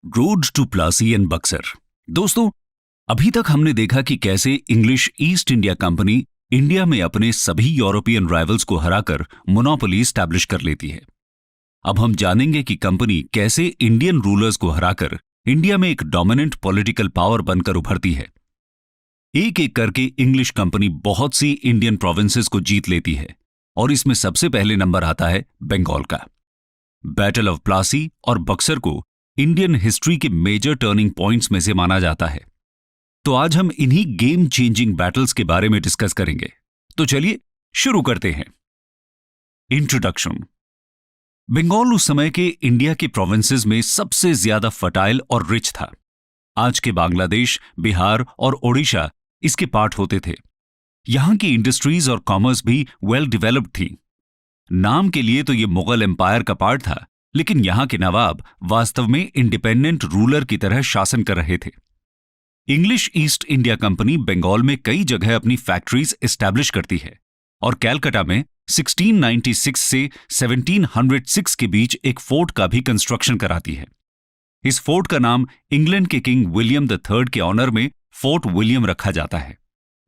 Road to Plassey and Buxar. दोस्तों, अभी तक हमने देखा कि कैसे English East India Company India में अपने सभी यूरोपियन राइवल्स को हराकर मोनोपोली स्टैब्लिश कर लेती है। अब हम जानेंगे कि कंपनी कैसे इंडियन रूलर्स को हराकर इंडिया में एक डोमिनेंट पॉलिटिकल पावर बनकर उभरती है। एक एक करके इंग्लिश कंपनी बहुत सी इंडियन प्रोविंसेस को जीत लेती है और इसमें सबसे पहले नंबर आता है बंगाल का। बैटल ऑफ प्लासी और बक्सर को इंडियन हिस्ट्री के मेजर टर्निंग पॉइंट्स में से माना जाता है। तो आज हम इन्हीं गेम चेंजिंग बैटल्स के बारे में डिस्कस करेंगे। तो चलिए शुरू करते हैं। इंट्रोडक्शन। बंगाल उस समय के इंडिया के प्रोविंसेस में सबसे ज्यादा फर्टाइल और रिच था। आज के बांग्लादेश, बिहार और ओडिशा इसके पार्ट होते थे। यहां की इंडस्ट्रीज और कॉमर्स भी वेल डेवलप्ड थी। नाम के लिए तो ये मुगल एम्पायर का पार्ट था, लेकिन यहां के नवाब वास्तव में इंडिपेंडेंट रूलर की तरह शासन कर रहे थे। English East India Company Bengal में कई जगह अपनी फैक्ट्रीज एस्टैब्लिश करती है और कैलकाटा में 1696 से 1706 के बीच एक फोर्ट का भी कंस्ट्रक्शन कराती है। इस फोर्ट का नाम इंग्लैंड के किंग विलियम III के ऑनर में फोर्ट विलियम रखा जाता है।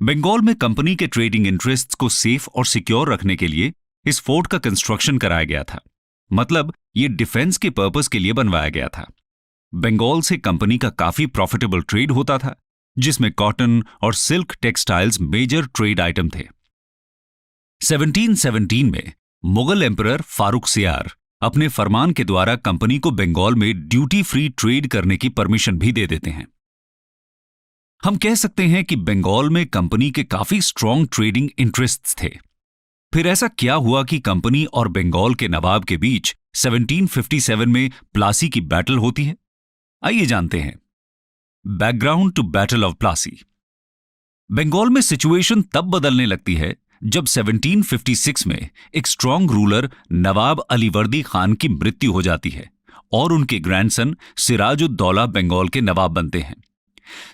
बंगाल में कंपनी के ट्रेडिंग इंटरेस्ट्स को सेफ और सिक्योर रखने के लिए इस फोर्ट का कंस्ट्रक्शन कराया गया था। मतलब ये डिफेंस के पर्पस के लिए बनवाया गया था। बंगाल से कंपनी का काफी प्रॉफिटेबल ट्रेड होता था, जिसमें कॉटन और silk textiles major trade item थे। 1717 में मुगल एम्परर फारूक सियार अपने फरमान के द्वारा कंपनी को बंगाल में ड्यूटी फ्री ट्रेड करने की परमिशन भी दे देते हैं। हम कह सकते हैं कि बंगाल में कंपनी के काफी स्ट्रॉन्ग ट्रेडिंग इंटरेस्ट्स थे। फिर ऐसा क्या हुआ कि कंपनी और बंगाल के नवाब के बीच 1757 में प्लासी की बैटल होती है? आइए जानते हैं। Background to battle of Plassey. Bengal में सिचुएशन तब बदलने लगती है जब 1756 में एक स्ट्रॉन्ग रूलर नवाब अलीवर्दी खान की मृत्यु हो जाती है और उनके ग्रैंडसन सिराजुद्दौला बंगाल के नवाब बनते हैं।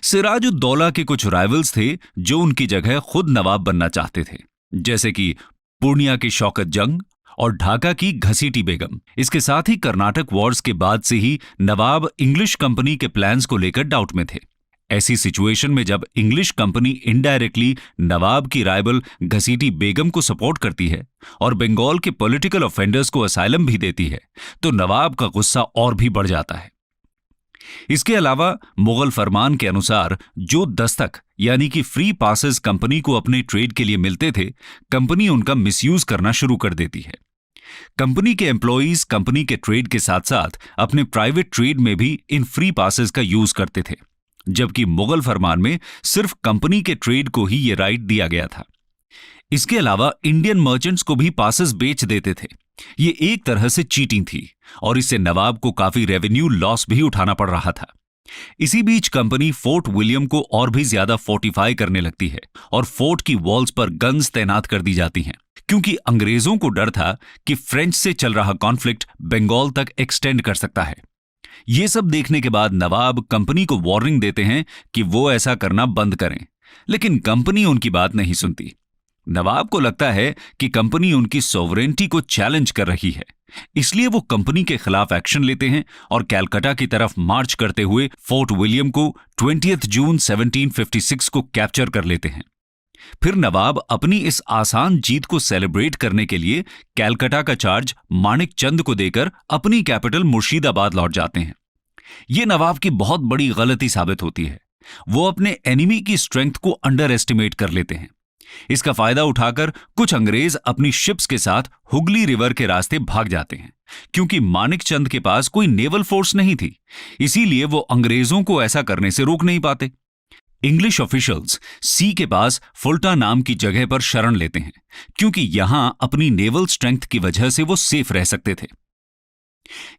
सिराजुद्दौला के कुछ राइवल्स थे जो उनकी जगह खुद नवाब बनना चाहते थे, जैसे कि पूर्णिया की शौकत जंग और ढाका की घसीटी बेगम। इसके साथ ही कर्नाटक वॉर्स के बाद से ही नवाब इंग्लिश कंपनी के प्लान्स को लेकर डाउट में थे। ऐसी सिचुएशन में जब इंग्लिश कंपनी इनडायरेक्टली नवाब की राइवल घसीटी बेगम को सपोर्ट करती है और बंगाल के पॉलिटिकल ऑफेंडर्स को असाइलम भी देती है, तो नवाब का गुस्सा और भी बढ़ जाता है। इसके अलावा मुगल फरमान के अनुसार जो दस्तक यानी कि फ्री पासेस कंपनी को अपने ट्रेड के लिए मिलते थे, कंपनी उनका मिसयूज करना शुरू कर देती है। कंपनी के एम्प्लॉइज कंपनी के ट्रेड के साथ साथ अपने प्राइवेट ट्रेड में भी इन फ्री पासेस का यूज करते थे, जबकि मुगल फरमान में सिर्फ कंपनी के ट्रेड को ही यह राइट दिया गया था। इसके अलावा इंडियन मर्चेंट्स को भी पासेस बेच देते थे। ये एक तरह से चीटिंग थी और इससे नवाब को काफी रेवेन्यू लॉस भी उठाना पड़ रहा था। इसी बीच कंपनी फोर्ट विलियम को और भी ज्यादा फोर्टिफाई करने लगती है और फोर्ट की वॉल्स पर गन्स तैनात कर दी जाती हैं, क्योंकि अंग्रेजों को डर था कि फ्रेंच से चल रहा कॉन्फ्लिक्ट बंगाल तक एक्सटेंड कर सकता है। ये सब देखने के बाद नवाब कंपनी को वार्निंग देते हैं कि वो ऐसा करना बंद करें, लेकिन कंपनी उनकी बात नहीं सुनती। नवाब को लगता है कि कंपनी उनकी सॉवरेनिटी को चैलेंज कर रही है, इसलिए वो कंपनी के खिलाफ एक्शन लेते हैं और कैलकाटा की तरफ मार्च करते हुए फोर्ट विलियम को 20 जून 1756 को कैप्चर कर लेते हैं। फिर नवाब अपनी इस आसान जीत को सेलिब्रेट करने के लिए कैलकाटा का चार्ज माणिक चंद को देकर अपनी कैपिटल मुर्शिदाबाद लौट जाते हैं। यह नवाब की बहुत बड़ी गलती साबित होती है। वो अपने एनिमी की स्ट्रेंथ को अंडर एस्टिमेट कर लेते हैं। इसका फायदा उठाकर कुछ अंग्रेज अपनी शिप्स के साथ हुगली रिवर के रास्ते भाग जाते हैं, क्योंकि माणिक चंद के पास कोई नेवल फोर्स नहीं थी, इसीलिए वो अंग्रेजों को ऐसा करने से रोक नहीं पाते। इंग्लिश ऑफिशियल्स सी के पास फुल्टा नाम की जगह पर शरण लेते हैं, क्योंकि यहां अपनी नेवल स्ट्रेंथ की वजह से वो सेफ रह सकते थे।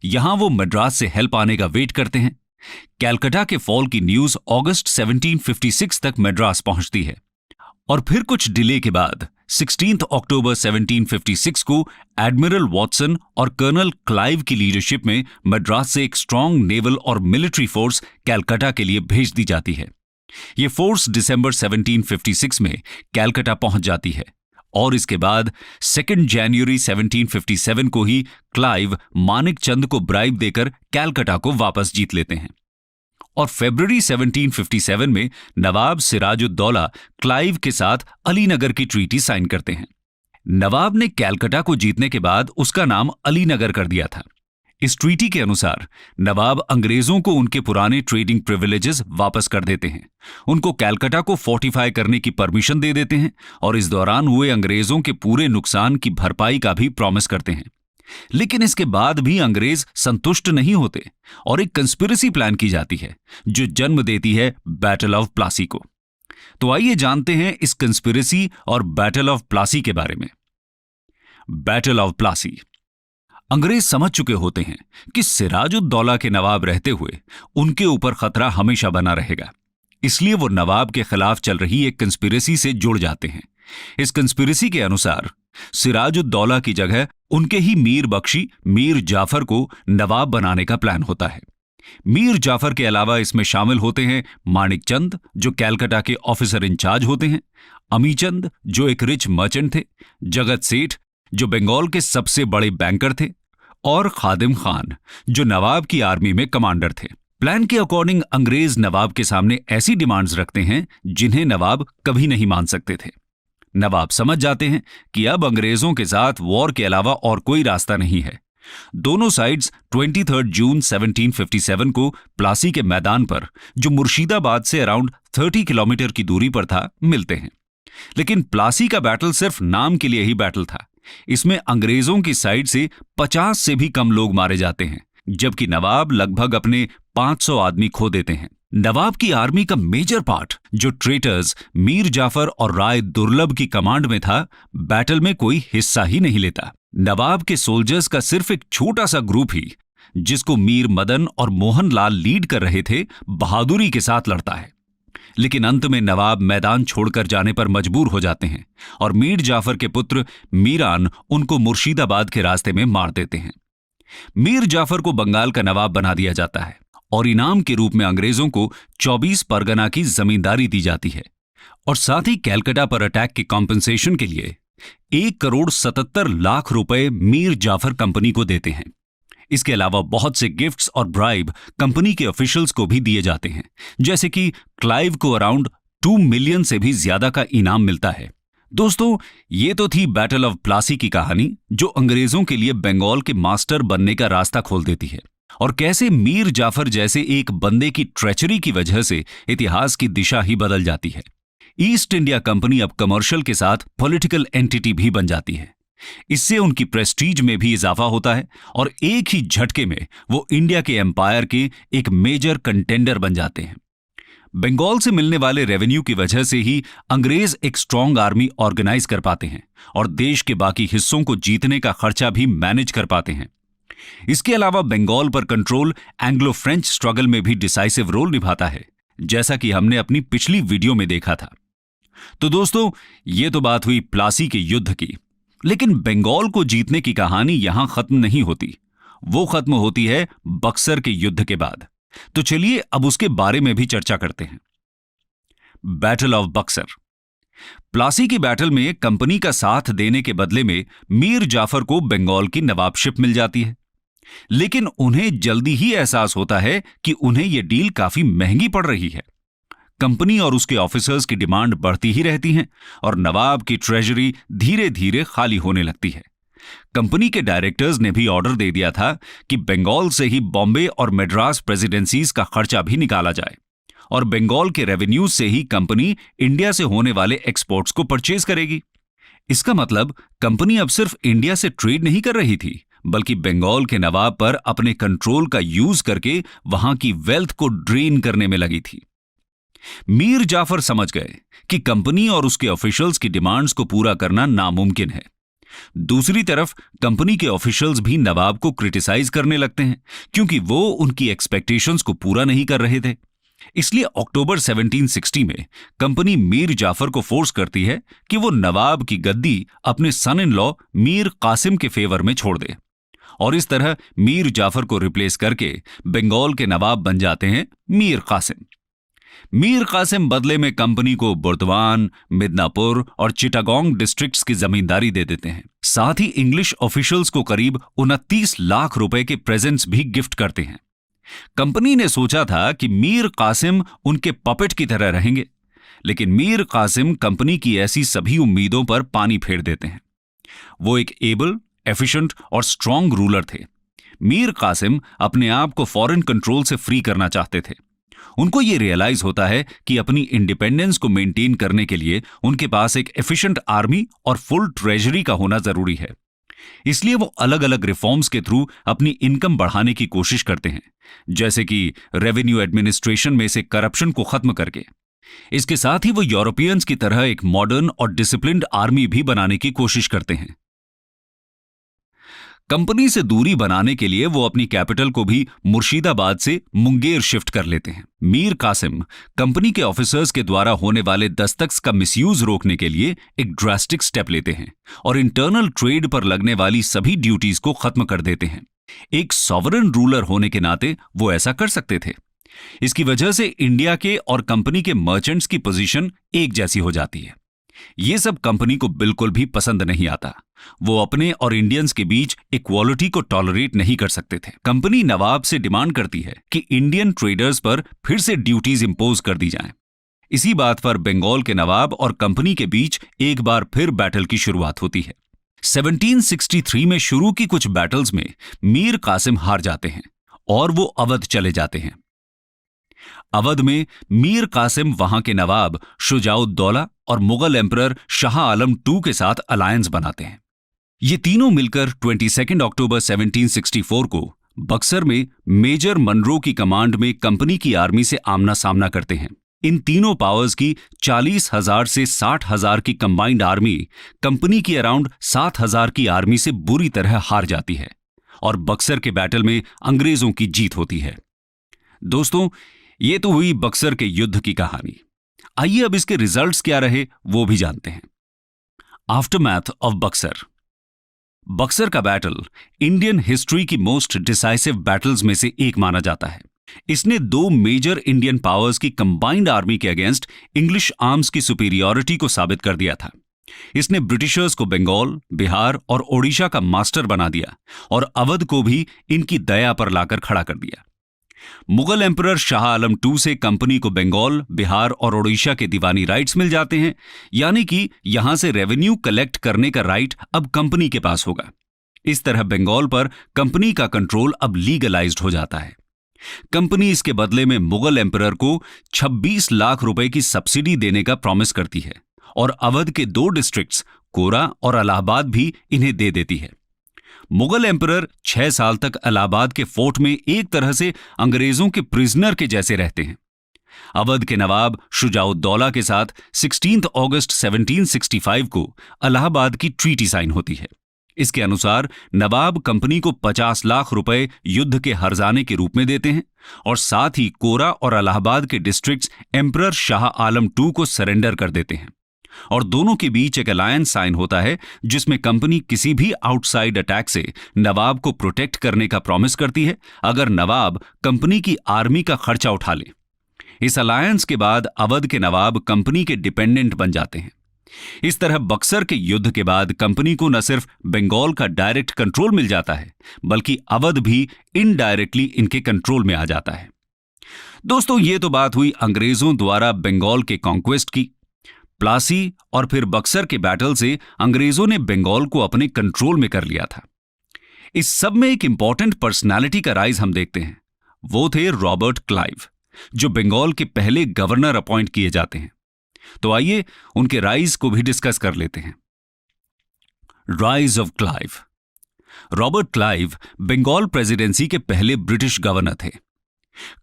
यहां वो मद्रास से हेल्प आने का वेट करते हैं। कैलकाटा के फॉल की न्यूज अगस्त 1756 तक मद्रास पहुंचती है और फिर कुछ डिले के बाद 16 अक्टूबर 1756 को एडमिरल वॉटसन और कर्नल क्लाइव की लीडरशिप में मद्रास से एक स्ट्रॉन्ग नेवल और मिलिट्री फोर्स कैलकाटा के लिए भेज दी जाती है। यह फोर्स दिसंबर 1756 में कैलकाटा पहुंच जाती है और इसके बाद 2 जनवरी 1757 को ही क्लाइव मानिक चंद को ब्राइब देकर कैलकटा को वापस जीत लेते हैं और फरवरी 1757 में नवाब सिराजुद्दौला क्लाइव के साथ अलीनगर की ट्रीटी साइन करते हैं। नवाब ने कैलकटा को जीतने के बाद उसका नाम अलीनगर कर दिया था। इस ट्रीटी के अनुसार नवाब अंग्रेजों को उनके पुराने ट्रेडिंग प्रिविलेजेस वापस कर देते हैं, उनको कैलकटा को फोर्टिफाई करने की परमिशन दे देते हैं और इस दौरान हुए अंग्रेजों के पूरे नुकसान की भरपाई का भी प्रॉमिस करते हैं। लेकिन इसके बाद भी अंग्रेज संतुष्ट नहीं होते और एक कंस्पिरेसी प्लान की जाती है जो जन्म देती है बैटल ऑफ प्लासी को। तो आइए जानते हैं इस कंस्पिरेसी और बैटल ऑफ प्लासी के बारे में। Battle of Plassey. अंग्रेज समझ चुके होते हैं कि सिराजुद्दौला के नवाब रहते हुए उनके ऊपर खतरा हमेशा बना रहेगा, इसलिए वो नवाब के खिलाफ चल रही एक कंस्पिरेसी से जुड़ जाते हैं। इस कंस्पिरेसी के अनुसार सिराजुद्दौला की जगह उनके ही मीर बख्शी मीर जाफर को नवाब बनाने का प्लान होता है। मीर जाफर के अलावा इसमें शामिल होते हैं मानिक चंद, जो कैलकटा के ऑफिसर इंचार्ज होते हैं, अमीचंद, जो एक रिच मर्चेंट थे, जगत सेठ, जो बंगाल के सबसे बड़े बैंकर थे, और खादिम खान, जो नवाब की आर्मी में कमांडर थे। प्लान के अकॉर्डिंग अंग्रेज नवाब के सामने ऐसी डिमांड्स रखते हैं जिन्हें नवाब कभी नहीं मान सकते थे। नवाब समझ जाते हैं कि अब अंग्रेजों के साथ वॉर के अलावा और कोई रास्ता नहीं है। दोनों साइड्स 23 जून 1757 को प्लासी के मैदान पर, जो मुर्शिदाबाद से अराउंड 30 किलोमीटर की दूरी पर था, मिलते हैं। लेकिन प्लासी का बैटल सिर्फ नाम के लिए ही बैटल था। इसमें अंग्रेजों की साइड से 50 से भी कम लोग मारे जाते हैं, जबकि नवाब लगभग अपने 500 आदमी खो देते हैं। नवाब की आर्मी का मेजर पार्ट, जो ट्रेटर्स मीर जाफर और राय दुर्लभ की कमांड में था, बैटल में कोई हिस्सा ही नहीं लेता। नवाब के सोल्जर्स का सिर्फ एक छोटा सा ग्रुप ही, जिसको मीर मदन और मोहन लाल लीड कर रहे थे, बहादुरी के साथ लड़ता है। लेकिन अंत में नवाब मैदान छोड़कर जाने पर मजबूर हो जाते हैं और मीर जाफर के पुत्र मीरान उनको मुर्शिदाबाद के रास्ते में मार देते हैं। मीर जाफर को बंगाल का नवाब बना दिया जाता है और इनाम के रूप में अंग्रेजों को 24 परगना की जमींदारी दी जाती है और साथ ही कैलकटा पर अटैक की कॉम्पेंसेशन के लिए 1,77,00,000 रुपए मीर जाफर कंपनी को देते हैं। इसके अलावा बहुत से गिफ्ट्स और ब्राइब कंपनी के ऑफिशियल्स को भी दिए जाते हैं, जैसे कि क्लाइव को अराउंड 2 मिलियन से भी ज्यादा का इनाम मिलता है। दोस्तों, ये तो थी बैटल ऑफ प्लासी की कहानी, जो अंग्रेजों के लिए बंगाल के मास्टर बनने का रास्ता खोल देती है और कैसे मीर जाफर जैसे एक बंदे की ट्रेचरी की वजह से इतिहास की दिशा ही बदल जाती है। ईस्ट इंडिया कंपनी अब कमर्शियल के साथ पॉलिटिकल एंटिटी भी बन जाती है। इससे उनकी प्रेस्टीज में भी इजाफा होता है और एक ही झटके में वो इंडिया के एम्पायर के एक मेजर कंटेंडर बन जाते हैं। बंगाल से मिलने वाले रेवेन्यू की वजह से ही अंग्रेज एक स्ट्रांग आर्मी ऑर्गेनाइज कर पाते हैं और देश के बाकी हिस्सों को जीतने का खर्चा भी मैनेज कर पाते हैं। इसके अलावा बंगाल पर कंट्रोल एंग्लो फ्रेंच स्ट्रगल में भी डिसाइसिव रोल निभाता है, जैसा कि हमने अपनी पिछली वीडियो में देखा था। तो दोस्तों, ये तो बात हुई प्लासी के युद्ध की, लेकिन बंगाल को जीतने की कहानी यहां खत्म नहीं होती। वो खत्म होती है बक्सर के युद्ध के बाद। तो चलिए अब उसके बारे में भी चर्चा करते हैं। Battle of Buxar. प्लासी की बैटल में कंपनी का साथ देने के बदले में मीर जाफर को बंगाल की नवाबशिप मिल जाती है, लेकिन उन्हें जल्दी ही एहसास होता है कि उन्हें यह डील काफी महंगी पड़ रही है। कंपनी और उसके ऑफिसर्स की डिमांड बढ़ती ही रहती हैं और नवाब की ट्रेजरी धीरे धीरे खाली होने लगती है। कंपनी के डायरेक्टर्स ने भी ऑर्डर दे दिया था कि बंगाल से ही बॉम्बे और मद्रास प्रेसिडेंसीज का खर्चा भी निकाला जाए और बंगाल के रेवेन्यू से ही कंपनी इंडिया से होने वाले एक्सपोर्ट्स को परचेज करेगी। इसका मतलब कंपनी अब सिर्फ इंडिया से ट्रेड नहीं कर रही थी, बल्कि बंगाल के नवाब पर अपने कंट्रोल का यूज करके वहां की वेल्थ को ड्रेन करने में लगी थी। मीर जाफर समझ गए कि कंपनी और उसके ऑफिशियल्स की डिमांड्स को पूरा करना नामुमकिन है। दूसरी तरफ कंपनी के ऑफिशियल्स भी नवाब को क्रिटिसाइज करने लगते हैं, क्योंकि वो उनकी एक्सपेक्टेशंस को पूरा नहीं कर रहे थे। इसलिए अक्टूबर 1760 में कंपनी मीर जाफर को फोर्स करती है कि वो नवाब की गद्दी अपने सन इन लॉ मीर कासिम के फेवर में छोड़ दे और इस तरह मीर जाफर को रिप्लेस करके बंगाल के नवाब बन जाते हैं मीर कासिम। मीर कासिम बदले में कंपनी को बुर्दवान, मिदनापुर और चिटागोंग डिस्ट्रिक्ट्स की जमींदारी दे देते हैं। साथ ही इंग्लिश ऑफिशियल्स को करीब 29 लाख रुपए के प्रेजेंट्स भी गिफ्ट करते हैं। कंपनी ने सोचा था कि मीर कासिम उनके पपेट की तरह रहेंगे, लेकिन मीर कासिम कंपनी की ऐसी सभी उम्मीदों पर पानी फेर देते हैं। वो एक एबल, एफिशिएंट और स्ट्रांग रूलर थे। मीर कासिम अपने आप को फॉरेन कंट्रोल से फ्री करना चाहते थे। उनको ये रियलाइज होता है कि अपनी इंडिपेंडेंस को मेंटेन करने के लिए उनके पास एक एफिशिएंट आर्मी और फुल ट्रेजरी का होना जरूरी है। इसलिए वो अलग अलग रिफॉर्म्स के थ्रू अपनी इनकम बढ़ाने की कोशिश करते हैं, जैसे कि रेवेन्यू एडमिनिस्ट्रेशन में से करप्शन को खत्म करके। इसके साथ ही वो यूरोपियंस की तरह एक मॉडर्न और डिसिप्लिन्ड आर्मी भी बनाने की कोशिश करते हैं। कंपनी से दूरी बनाने के लिए वो अपनी कैपिटल को भी मुर्शिदाबाद से मुंगेर शिफ्ट कर लेते हैं। मीर कासिम कंपनी के ऑफिसर्स के द्वारा होने वाले दस्तख्त का मिसयूज रोकने के लिए एक ड्रास्टिक स्टेप लेते हैं और इंटरनल ट्रेड पर लगने वाली सभी ड्यूटीज को खत्म कर देते हैं। एक सॉवरेन रूलर होने के नाते वो ऐसा कर सकते थे। इसकी वजह से इंडिया के और कंपनी के मर्चेंट्स की पोजीशन एक जैसी हो जाती है। ये सब कंपनी को बिल्कुल भी पसंद नहीं आता। वो अपने और इंडियंस के बीच इक्वालिटी को टॉलरेट नहीं कर सकते थे। कंपनी नवाब से डिमांड करती है कि इंडियन ट्रेडर्स पर फिर से ड्यूटीज इंपोज कर दी जाएं। इसी बात पर बंगाल के नवाब और कंपनी के बीच एक बार फिर बैटल की शुरुआत होती है। 1763 में शुरू की कुछ बैटल्स में मीर कासिम हार जाते हैं और वो अवध चले जाते हैं। अवध में मीर कासिम वहां के नवाब शुजाउद्दौला और मुगल एम्परर शाह आलम II के साथ अलायंस बनाते हैं। ये तीनों मिलकर 22 अक्टूबर 1764 को बक्सर में मेजर मनरो की कमांड में कंपनी की आर्मी से आमना सामना करते हैं। इन तीनों पावर्स की 40,000 से 60,000 की कंबाइंड आर्मी कंपनी की अराउंड 7,000 की आर्मी से बुरी तरह हार जाती है और बक्सर के बैटल में अंग्रेजों की जीत होती है। दोस्तों, ये तो हुई बक्सर के युद्ध की कहानी। आइए अब इसके रिजल्ट्स क्या रहे वो भी जानते हैं। Aftermath of Buxar. बक्सर का बैटल इंडियन हिस्ट्री की मोस्ट डिसाइसिव बैटल्स में से एक माना जाता है। इसने 2 मेजर इंडियन पावर्स की कंबाइंड आर्मी के अगेंस्ट इंग्लिश आर्म्स की सुपीरियरिटी को साबित कर दिया था। इसने ब्रिटिशर्स को बंगाल, बिहार और ओडिशा का मास्टर बना दिया और अवध को भी इनकी दया पर लाकर खड़ा कर दिया। मुगल एम्परर शाह आलम II से कंपनी को बंगाल, बिहार और ओडिशा के दीवानी राइट्स मिल जाते हैं, यानी कि यहां से रेवेन्यू कलेक्ट करने का राइट अब कंपनी के पास होगा। इस तरह बंगाल पर कंपनी का कंट्रोल अब लीगलाइज्ड हो जाता है। कंपनी इसके बदले में मुगल एम्परर को 26 लाख रुपए की सब्सिडी देने का प्रॉमिस करती है और अवध के 2 डिस्ट्रिक्ट्स कोरा और इलाहाबाद भी इन्हें दे देती है। मुगल एम्परर 6 साल तक इलाहाबाद के फोर्ट में एक तरह से अंग्रेजों के प्रिजनर के जैसे रहते हैं। अवध के नवाब शुजाउद्दौला के साथ 16 अगस्त 1765 को इलाहाबाद की ट्रीटी साइन होती है। इसके अनुसार नवाब कंपनी को 50 लाख रुपए युद्ध के हर्जाने के रूप में देते हैं और साथ ही कोरा और इलाहाबाद के districts emperor Shah Alam II को सरेंडर कर देते हैं और दोनों के बीच एक अलायंस साइन होता है जिसमें कंपनी किसी भी आउटसाइड अटैक से नवाब को प्रोटेक्ट करने का प्रॉमिस करती है अगर नवाब कंपनी की आर्मी का खर्चा उठा ले। इस अलायंस के बाद अवध के नवाब कंपनी के डिपेंडेंट बन जाते हैं। इस तरह बक्सर के युद्ध के बाद कंपनी को न सिर्फ बंगाल का डायरेक्ट कंट्रोल मिल जाता है बल्कि अवध भी इनडायरेक्टली इनके कंट्रोल में आ जाता है। दोस्तों, ये तो बात हुई अंग्रेजों द्वारा बंगाल के कॉन्क्वेस्ट की। प्लासी और फिर बक्सर के बैटल से अंग्रेजों ने बंगाल को अपने कंट्रोल में कर लिया था। इस सब में एक इंपॉर्टेंट पर्सनालिटी का राइज हम देखते हैं। वो थे रॉबर्ट क्लाइव, जो बंगाल के पहले गवर्नर अपॉइंट किए जाते हैं। तो आइए उनके राइज को भी डिस्कस कर लेते हैं। Rise of Clive. Robert Clive Bengal presidency के पहले ब्रिटिश गवर्नर थे।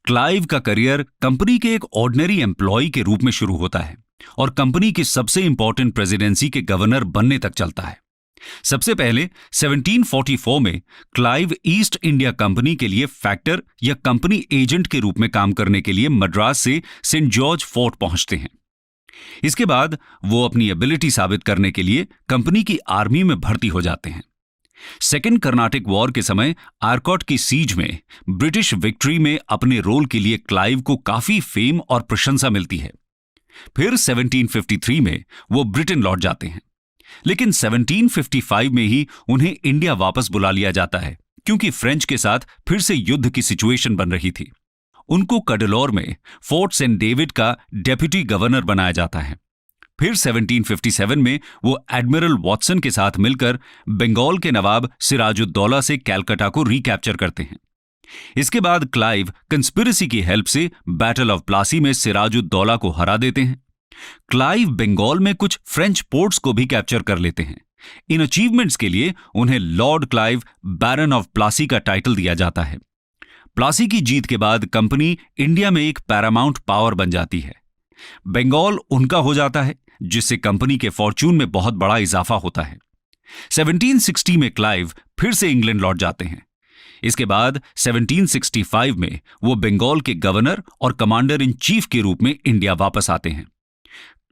क्लाइव का करियर कंपनी के एक ऑर्डिनरी एम्प्लॉय के रूप में शुरू होता है और कंपनी की सबसे इंपॉर्टेंट प्रेसिडेंसी के गवर्नर बनने तक चलता है। सबसे पहले 1744 में क्लाइव ईस्ट इंडिया कंपनी के लिए फैक्टर या कंपनी एजेंट के रूप में काम करने के लिए मद्रास से सेंट जॉर्ज फोर्ट पहुंचते हैं। इसके बाद वो अपनी एबिलिटी साबित करने के लिए कंपनी की आर्मी में भर्ती हो जाते हैं। सेकेंड कर्नाटिक वॉर के समय आर्कॉट की सीज में ब्रिटिश विक्ट्री में अपने रोल के लिए क्लाइव को काफी फेम और प्रशंसा मिलती है। फिर 1753 में वो ब्रिटेन लौट जाते हैं, लेकिन 1755 में ही उन्हें इंडिया वापस बुला लिया जाता है, क्योंकि फ्रेंच के साथ फिर से युद्ध की सिचुएशन बन रही थी। उनको कडलौर में फोर्ट सेंट डेविड का डेप्यूटी गवर्नर बनाया जाता है। फिर 1757 में वो एडमिरल वॉटसन के साथ मिलकर बंगाल के नवाब सिराजुद्दौला से कैलकाटा को रिकैप्चर करते हैं। इसके बाद क्लाइव कंस्पिरेसी की हेल्प से बैटल ऑफ प्लासी में सिराजुद्दौला को हरा देते हैं। क्लाइव बंगाल में कुछ फ्रेंच पोर्ट्स को भी कैप्चर कर लेते हैं। इन अचीवमेंट्स के लिए उन्हें Lord Clive baron of Plassey का टाइटल दिया जाता है। प्लासी की जीत के बाद कंपनी इंडिया में एक पैरामाउंट पावर बन जाती है। बंगाल उनका हो जाता है, जिससे कंपनी के फॉर्चून में बहुत बड़ा इजाफा होता है। 1760 में क्लाइव फिर से इंग्लैंड लौट जाते हैं। इसके बाद 1765 में वो बंगाल के गवर्नर और कमांडर इन चीफ के रूप में इंडिया वापस आते हैं।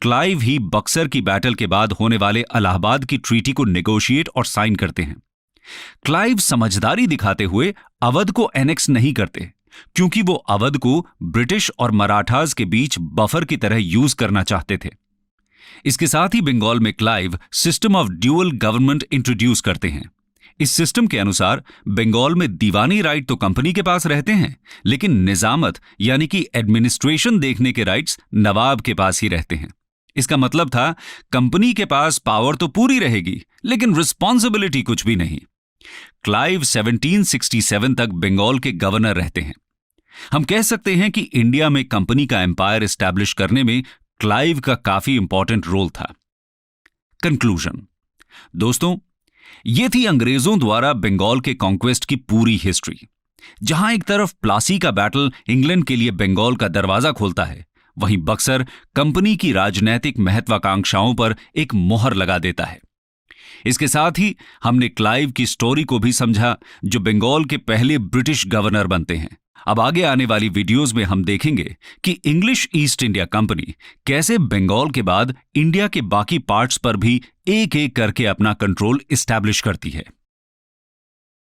क्लाइव ही बक्सर की बैटल के बाद होने वाले इलाहाबाद की ट्रीटी को नेगोशिएट और साइन करते हैं। क्लाइव समझदारी दिखाते हुए अवध को एनेक्स नहीं करते, क्योंकि वो अवध को ब्रिटिश और मराठास के बीच बफर की तरह यूज करना चाहते थे। इसके साथ ही बंगाल में Clive system of dual government introduce करते हैं। इस सिस्टम के अनुसार बंगाल में दीवानी राइट तो कंपनी के पास रहते हैं, लेकिन निजामत यानी कि एडमिनिस्ट्रेशन देखने के राइट्स नवाब के पास ही रहते हैं। इसका मतलब था कंपनी के पास पावर तो पूरी रहेगी, लेकिन रिस्पॉन्सिबिलिटी कुछ भी नहीं। क्लाइव 1767 तक बंगाल के गवर्नर रहते हैं। हम कह सकते हैं कि इंडिया में कंपनी का एम्पायर एस्टैब्लिश करने में क्लाइव का काफी इंपॉर्टेंट रोल था। कंक्लूजन। दोस्तों, यह थी अंग्रेजों द्वारा बंगाल के कॉन्क्वेस्ट की पूरी हिस्ट्री। जहां एक तरफ प्लासी का बैटल इंग्लैंड के लिए बंगाल का दरवाजा खोलता है, वहीं बक्सर कंपनी की राजनैतिक महत्वाकांक्षाओं पर एक मोहर लगा देता है। इसके साथ ही हमने क्लाइव की स्टोरी को भी समझा, जो बंगाल के पहले ब्रिटिश गवर्नर बनते हैं। अब आगे आने वाली वीडियोस में हम देखेंगे कि इंग्लिश ईस्ट इंडिया कंपनी कैसे बंगाल के बाद इंडिया के बाकी पार्ट्स पर भी एक एक करके अपना कंट्रोल एस्टैब्लिश करती है।